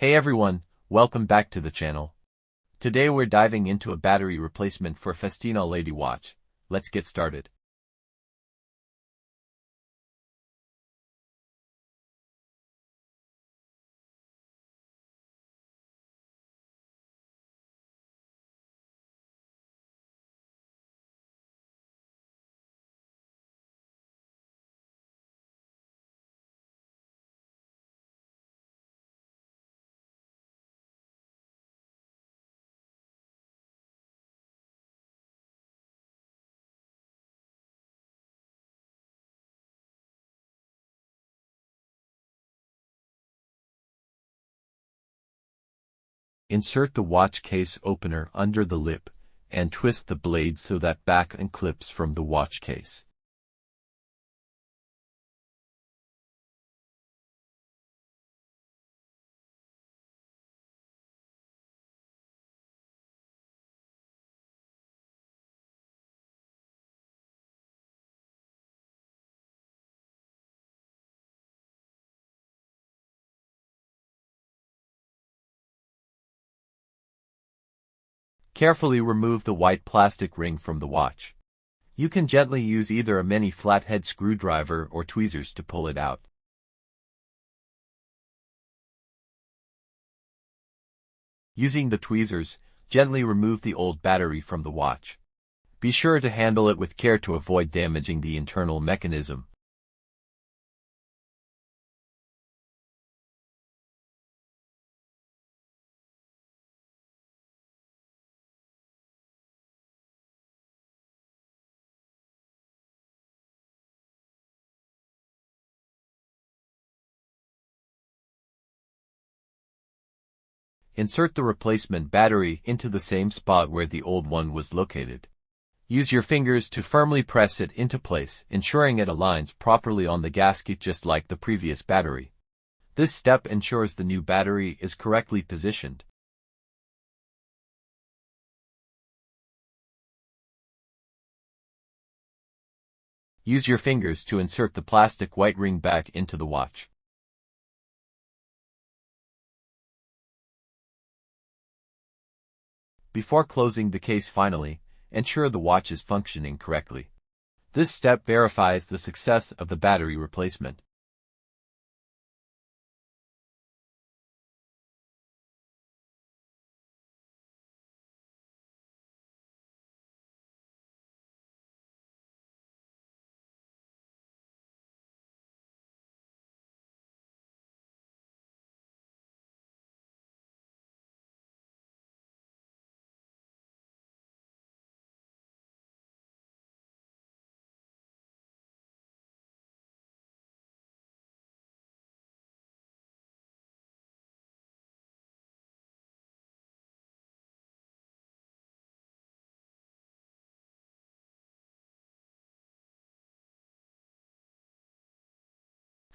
Hey everyone, welcome back to the channel. Today we're diving into a battery replacement for Festina Lady Watch. Let's get started. Insert the watch case opener under the lip and twist the blade so that back unclips from the watch case. Carefully remove the white plastic ring from the watch. You can gently use either a mini flathead screwdriver or tweezers to pull it out. Using the tweezers, gently remove the old battery from the watch. Be sure to handle it with care to avoid damaging the internal mechanism. Insert the replacement battery into the same spot where the old one was located. Use your fingers to firmly press it into place, ensuring it aligns properly on the gasket just like the previous battery. This step ensures the new battery is correctly positioned. Use your fingers to insert the plastic white ring back into the watch. Before closing the case finally, ensure the watch is functioning correctly. This step verifies the success of the battery replacement.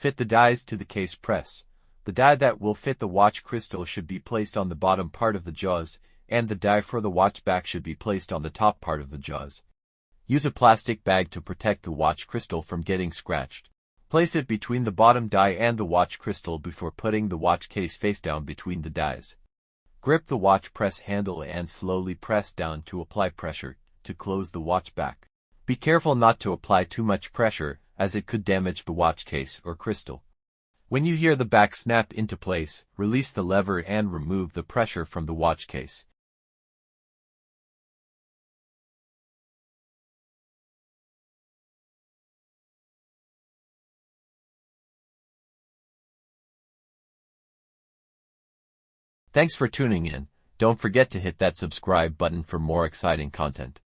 Fit the dies to the case press. The die that will fit the watch crystal should be placed on the bottom part of the jaws, and the die for the watch back should be placed on the top part of the jaws. Use a plastic bag to protect the watch crystal from getting scratched. Place it between the bottom die and the watch crystal before putting the watch case face down between the dies. Grip the watch press handle and slowly press down to apply pressure to close the watch back. Be careful not to apply too much pressure, as it could damage the watch case or crystal. When you hear the back snap into place, release the lever and remove the pressure from the watch case. Thanks for tuning in. Don't forget to hit that subscribe button for more exciting content.